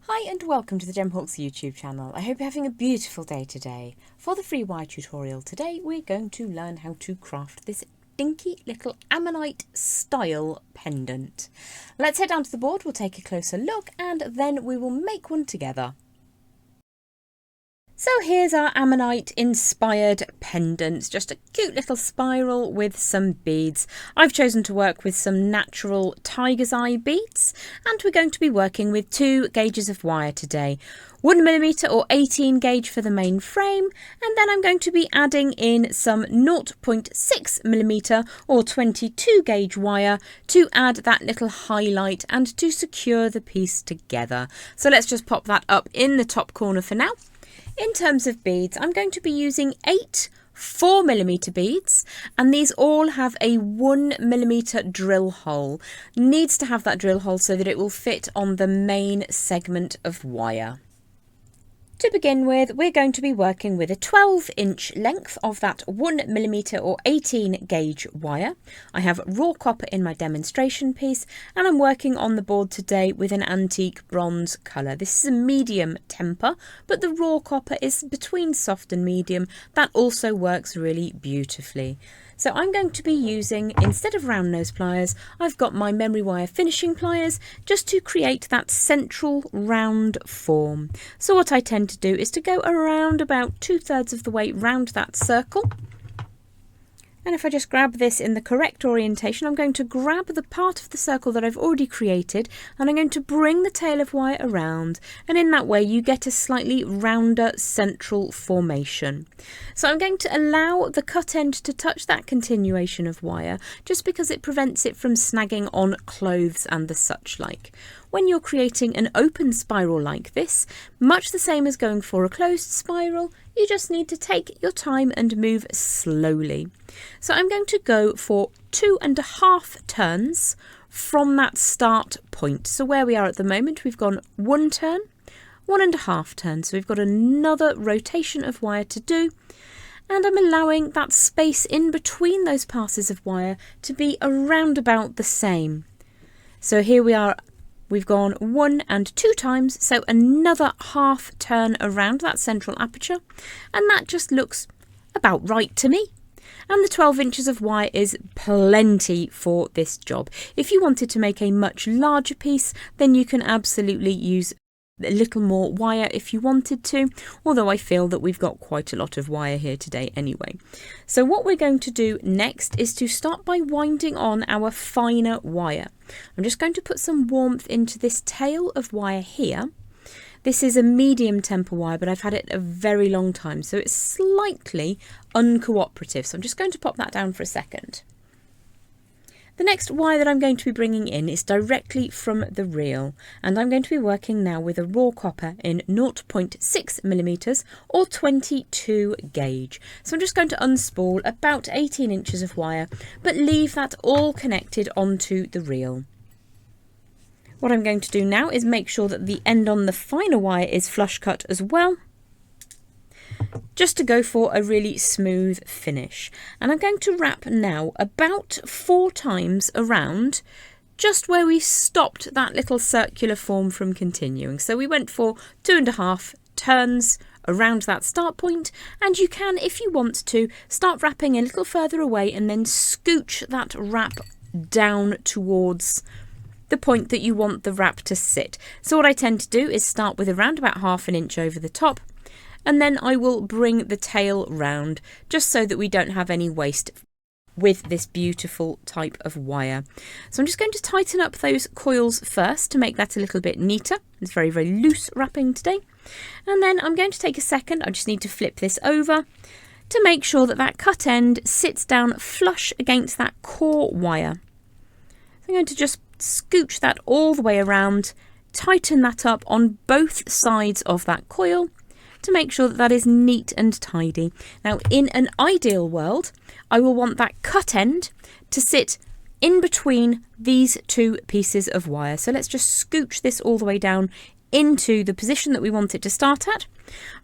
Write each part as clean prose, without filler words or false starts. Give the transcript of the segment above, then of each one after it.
Hi and welcome to the Gemhawks YouTube channel. I hope you're having a beautiful day today. For the free wire tutorial today, we're going to learn how to craft this dinky little Ammonite style pendant. Let's head down to the board, we'll take a closer look and then we will make one together. So here's our Ammonite Inspired Pendant, just a cute little spiral with some beads. I've chosen to work with some natural tiger's eye beads, and we're going to be working with 2 gauges of wire today. 1mm or 18 gauge for the main frame, and then I'm going to be adding in some 0.6mm or 22 gauge wire to add that little highlight and to secure the piece together. So let's just pop that up in the top corner for now. In terms of beads, I'm going to be using 8 4mm beads, and these all have a 1mm drill hole. Needs to have that drill hole so that it will fit on the main segment of wire. To begin with, we're going to be working with a 12-inch length of that 1mm or 18 gauge wire. I have raw copper in my demonstration piece, and I'm working on the board today with an antique bronze colour. This is a medium temper, but the raw copper is between soft and medium. That also works really beautifully. So I'm going to be using, instead of round nose pliers, I've got my memory wire finishing pliers just to create that central round form. So what I tend to do is to go around about 2/3 of the way round that circle. And if I just grab this in the correct orientation, I'm going to grab the part of the circle that I've already created and I'm going to bring the tail of wire around, and in that way you get a slightly rounder central formation. So I'm going to allow the cut end to touch that continuation of wire just because it prevents it from snagging on clothes and the such like. When you're creating an open spiral like this, much the same as going for a closed spiral, you just need to take your time and move slowly. So I'm going to go for 2.5 turns from that start point. So where we are at the moment, we've gone 1 turn, 1.5 turns. So we've got another rotation of wire to do. And I'm allowing that space in between those passes of wire to be around about the same. So here we are. We've gone 1 and 2 times, so another half turn around that central aperture, and that just looks about right to me. And the 12 inches of wire is plenty for this job. If you wanted to make a much larger piece, then you can absolutely use a little more wire if you wanted to, although I feel that we've got quite a lot of wire here today anyway. So what we're going to do next is to start by winding on our finer wire. I'm just going to put some warmth into this tail of wire here. This is a medium temper wire, but I've had it a very long time, so it's slightly uncooperative. So I'm just going to pop that down for a second. The next wire that I'm going to be bringing in is directly from the reel, and I'm going to be working now with a raw copper in 0.6mm or 22 gauge. So I'm just going to unspool about 18 inches of wire, but leave that all connected onto the reel. What I'm going to do now is make sure that the end on the finer wire is flush cut as well, just to go for a really smooth finish. And I'm going to wrap now about 4 times around just where we stopped that little circular form from continuing. So we went for 2.5 turns around that start point, and you can, if you want to, start wrapping a little further away and then scooch that wrap down towards the point that you want the wrap to sit. So what I tend to do is start with around about 1/2 inch over the top, and then I will bring the tail round just so that we don't have any waste with this beautiful type of wire. So I'm just going to tighten up those coils first to make that a little bit neater. It's very, very loose wrapping today. And then I'm going to take a second, I just need to flip this over to make sure that that cut end sits down flush against that core wire. So I'm going to just scooch that all the way around, tighten that up on both sides of that coil, to make sure that that is neat and tidy. Now, in an ideal world, I will want that cut end to sit in between these 2 pieces of wire. So let's just scooch this all the way down into the position that we want it to start at.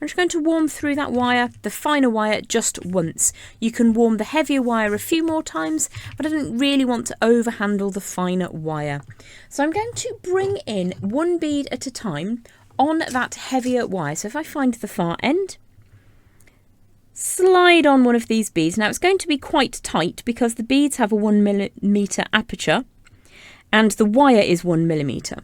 I'm just going to warm through that wire, the finer wire, just once. You can warm the heavier wire a few more times, but I don't really want to overhandle the finer wire. So I'm going to bring in 1 bead at a time on that heavier wire. So if I find the far end, slide on one of these beads. Now it's going to be quite tight because the beads have a 1mm aperture and the wire is 1mm.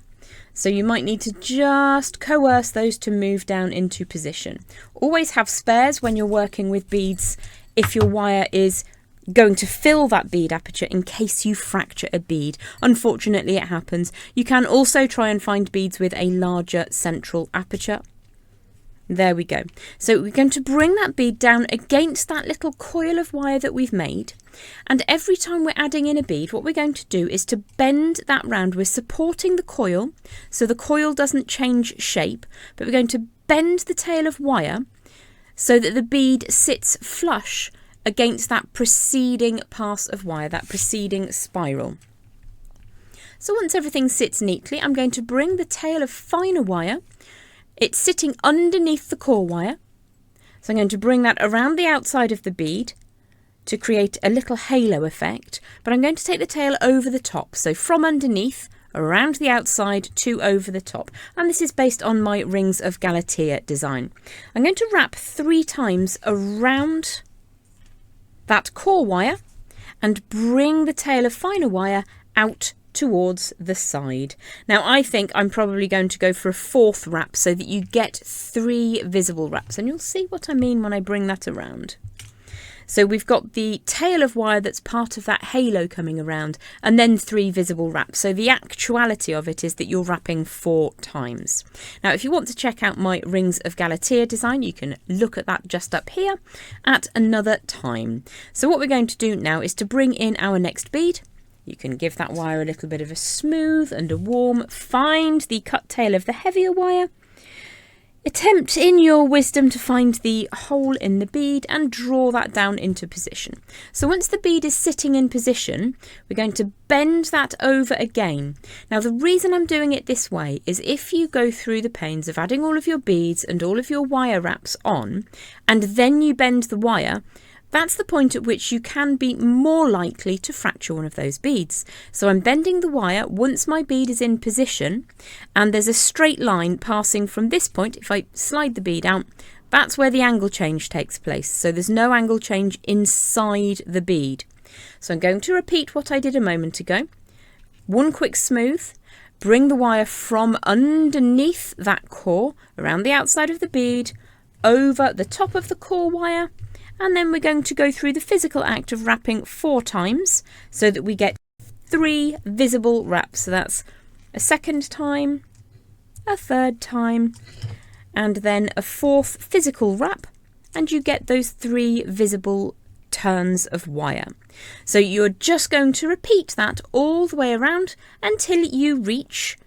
So you might need to just coerce those to move down into position. Always have spares when you're working with beads if your wire is going to fill that bead aperture in case you fracture a bead. Unfortunately, it happens. You can also try and find beads with a larger central aperture. There we go. So we're going to bring that bead down against that little coil of wire that we've made. And every time we're adding in a bead, what we're going to do is to bend that round. We're supporting the coil, so the coil doesn't change shape, but we're going to bend the tail of wire so that the bead sits flush against that preceding pass of wire, that preceding spiral. So once everything sits neatly, I'm going to bring the tail of finer wire. It's sitting underneath the core wire. So I'm going to bring that around the outside of the bead to create a little halo effect, but I'm going to take the tail over the top. So from underneath, around the outside to over the top. And this is based on my Rings of Galatea design. I'm going to wrap 3 times around that core wire and bring the tail of finer wire out towards the side. Now I think I'm probably going to go for a 4th wrap so that you get 3 visible wraps, and you'll see what I mean when I bring that around. So we've got the tail of wire that's part of that halo coming around, and then 3 visible wraps. So the actuality of it is that you're wrapping 4 times. Now if you want to check out my Rings of Galatea design, you can look at that just up here at another time. So what we're going to do now is to bring in our next bead. You can give that wire a little bit of a smooth and a warm. Find the cut tail of the heavier wire. Attempt in your wisdom to find the hole in the bead and draw that down into position. So once the bead is sitting in position, we're going to bend that over again. Now the reason I'm doing it this way is if you go through the pains of adding all of your beads and all of your wire wraps on, and then you bend the wire, that's the point at which you can be more likely to fracture one of those beads. So I'm bending the wire once my bead is in position, and there's a straight line passing from this point. If I slide the bead out, that's where the angle change takes place. So there's no angle change inside the bead. So I'm going to repeat what I did a moment ago. 1 quick smooth, bring the wire from underneath that core, around the outside of the bead, over the top of the core wire, and then we're going to go through the physical act of wrapping 4 times so that we get 3 visible wraps. So that's a 2nd time, a 3rd time, and then a 4th physical wrap, and you get those 3 visible turns of wire. So you're just going to repeat that all the way around until you reach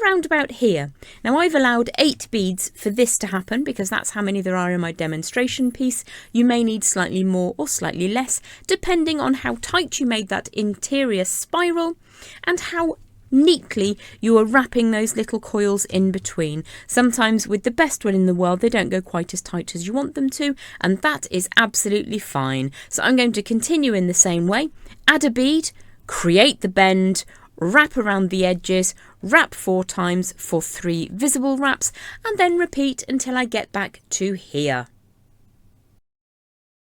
around about here. Now I've allowed 8 beads for this to happen because that's how many there are in my demonstration piece. You may need slightly more or slightly less depending on how tight you made that interior spiral and how neatly you are wrapping those little coils in between. Sometimes with the best will in the world they don't go quite as tight as you want them to, and that is absolutely fine. So I'm going to continue in the same way. Add a bead, create the bend, wrap around the edges, wrap 4 times for 3 visible wraps, and then repeat until I get back to here.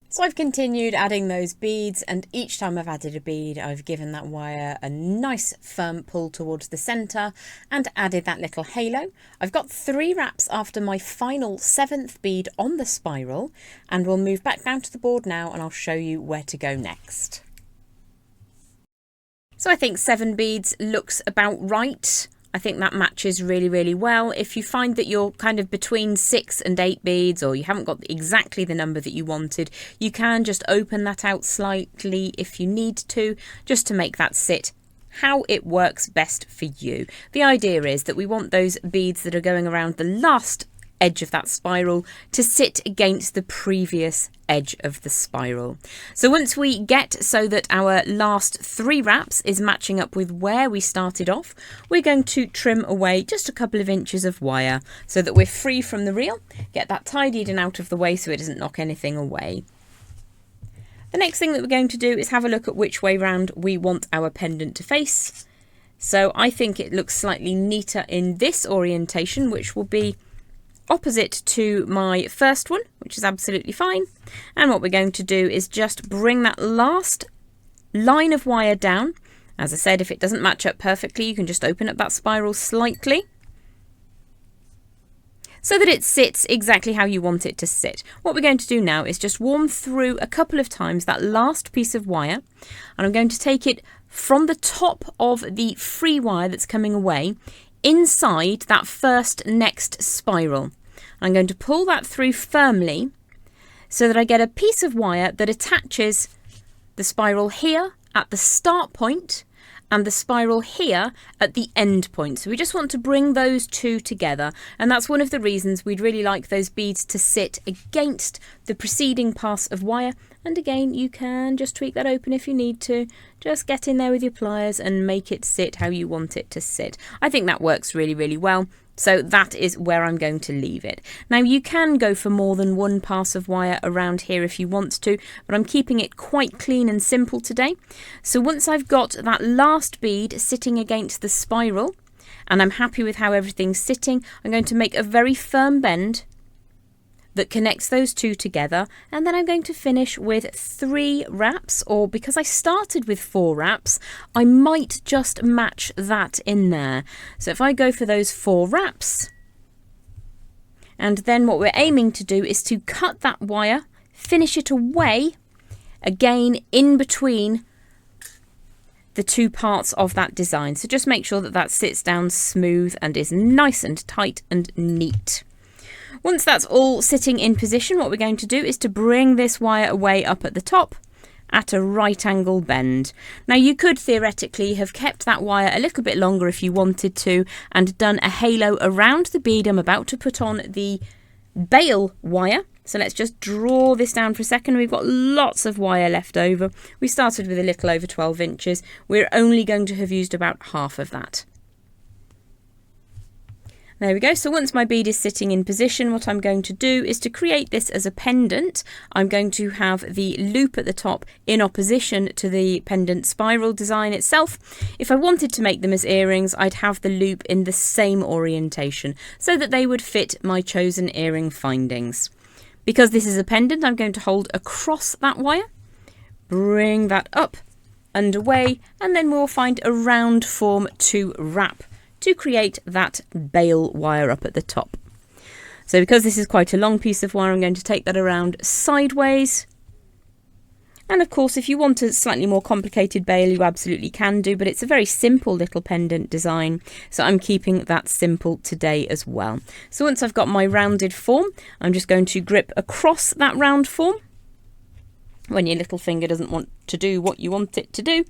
So I've continued adding those beads, and each time I've added a bead I've given that wire a nice firm pull towards the centre and added that little halo. I've got 3 wraps after my final 7th bead on the spiral, and we'll move back down to the board now and I'll show you where to go next. So I think 7 beads looks about right. I think that matches really, really well. If you find that you're kind of between 6 and 8 beads, or you haven't got exactly the number that you wanted, you can just open that out slightly if you need to, just to make that sit how it works best for you. The idea is that we want those beads that are going around the last edge of that spiral to sit against the previous edge of the spiral. So once we get so that our last 3 wraps is matching up with where we started off, we're going to trim away just a couple of inches of wire so that we're free from the reel. Get that tidied and out of the way so it doesn't knock anything away. The next thing that we're going to do is have a look at which way round we want our pendant to face. So I think it looks slightly neater in this orientation, which will be opposite to my first one, which is absolutely fine. And what we're going to do is just bring that last line of wire down. As I said, if it doesn't match up perfectly, you can just open up that spiral slightly so that it sits exactly how you want it to sit. What we're going to do now is just warm through a couple of times that last piece of wire, and I'm going to take it from the top of the free wire that's coming away inside that first next spiral. I'm going to pull that through firmly so that I get a piece of wire that attaches the spiral here at the start point and the spiral here at the end point. So we just want to bring those two together, and that's one of the reasons we'd really like those beads to sit against the preceding pass of wire. And again, you can just tweak that open if you need to. Just get in there with your pliers and make it sit how you want it to sit. I think that works really, really well. So that is where I'm going to leave it. Now you can go for more than one pass of wire around here if you want to, but I'm keeping it quite clean and simple today. So once I've got that last bead sitting against the spiral and I'm happy with how everything's sitting, I'm going to make a very firm bend that connects those two together, and then I'm going to finish with 3 wraps, or because I started with 4 wraps, I might just match that in there. So if I go for those 4 wraps, and then what we're aiming to do is to cut that wire, finish it away, again in between the 2 parts of that design. So just make sure that that sits down smooth and is nice and tight and neat. Once that's all sitting in position, what we're going to do is to bring this wire away up at the top at a right angle bend. Now you could theoretically have kept that wire a little bit longer if you wanted to and done a halo around the bead I'm about to put on the bail wire. So let's just draw this down for a second. We've got lots of wire left over. We started with a little over 12 inches. We're only going to have used about half of that. There we go. So once my bead is sitting in position, what I'm going to do is to create this as a pendant. I'm going to have the loop at the top in opposition to the pendant spiral design itself. If I wanted to make them as earrings, I'd have the loop in the same orientation so that they would fit my chosen earring findings. Because this is a pendant, I'm going to hold across that wire, bring that up and away, and then we'll find a round form to wrap to create that bail wire up at the top. So because this is quite a long piece of wire, I'm going to take that around sideways. And of course, if you want a slightly more complicated bail, you absolutely can do, but it's a very simple little pendant design. So I'm keeping that simple today as well. So once I've got my rounded form, I'm just going to grip across that round form when your little finger doesn't want to do what you want it to do.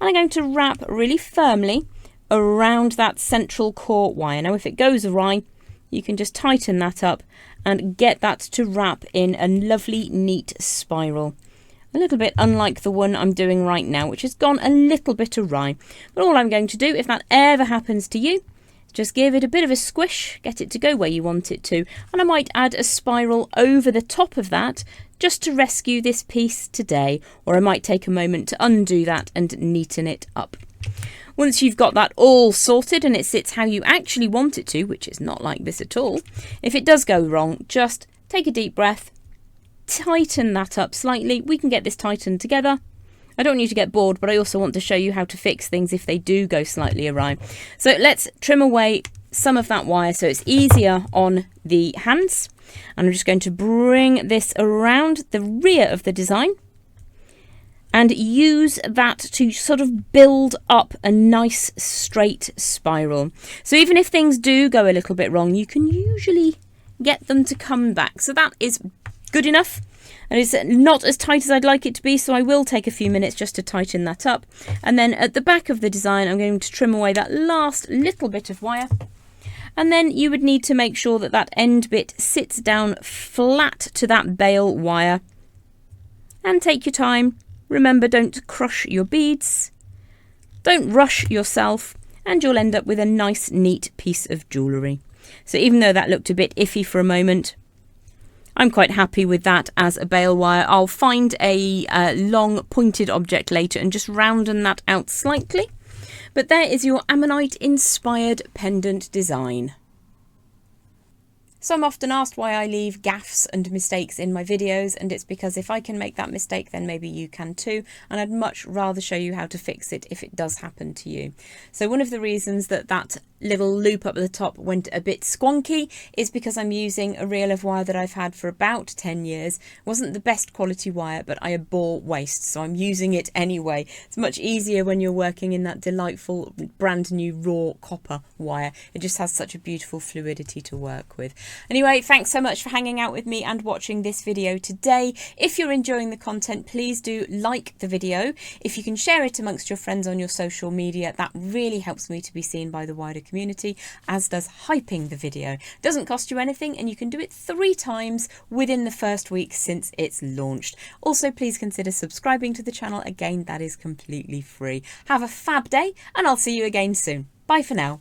And I'm going to wrap really firmly around that central core wire. Now if it goes awry, you can just tighten that up and get that to wrap in a lovely neat spiral. A little bit unlike the one I'm doing right now, which has gone a little bit awry. But all I'm going to do, if that ever happens to you, is just give it a bit of a squish, get it to go where you want it to, and I might add a spiral over the top of that just to rescue this piece today, or I might take a moment to undo that and neaten it up. Once you've got that all sorted and it sits how you actually want it to, which is not like this at all, if it does go wrong, just take a deep breath, tighten that up slightly. We can get this tightened together. I don't want you to get bored, but I also want to show you how to fix things if they do go slightly awry. So let's trim away some of that wire so it's easier on the hands. And I'm just going to bring this around the rear of the design and use that to sort of build up a nice straight spiral. So even if things do go a little bit wrong, you can usually get them to come back. So that is good enough. And it's not as tight as I'd like it to be, so I will take a few minutes just to tighten that up. And then at the back of the design, I'm going to trim away that last little bit of wire. And then you would need to make sure that that end bit sits down flat to that bail wire. And take your time. Remember, don't crush your beads, don't rush yourself, and you'll end up with a nice, neat piece of jewellery. So even though that looked a bit iffy for a moment, I'm quite happy with that as a bail wire. I'll find a long pointed object later and just rounding that out slightly. But there is your Ammonite Inspired Pendant design. So I'm often asked why I leave gaffes and mistakes in my videos, and it's because if I can make that mistake, then maybe you can too, and I'd much rather show you how to fix it if it does happen to you. So one of the reasons that little loop up at the top went a bit squonky is because I'm using a reel of wire that I've had for about 10 years. It wasn't the best quality wire, but I abhor waste, so I'm using it anyway. It's much easier when you're working in that delightful brand new raw copper wire. It just has such a beautiful fluidity to work with. Anyway, thanks so much for hanging out with me and watching this video today. If you're enjoying the content, please do like the video. If you can share it amongst your friends on your social media, that really helps me to be seen by the wider community, as does hyping the video. It doesn't cost you anything, and you can do it 3 times within the first week since it's launched. Also, please consider subscribing to the channel. Again, that is completely free. Have a fab day, and I'll see you again soon. Bye for now.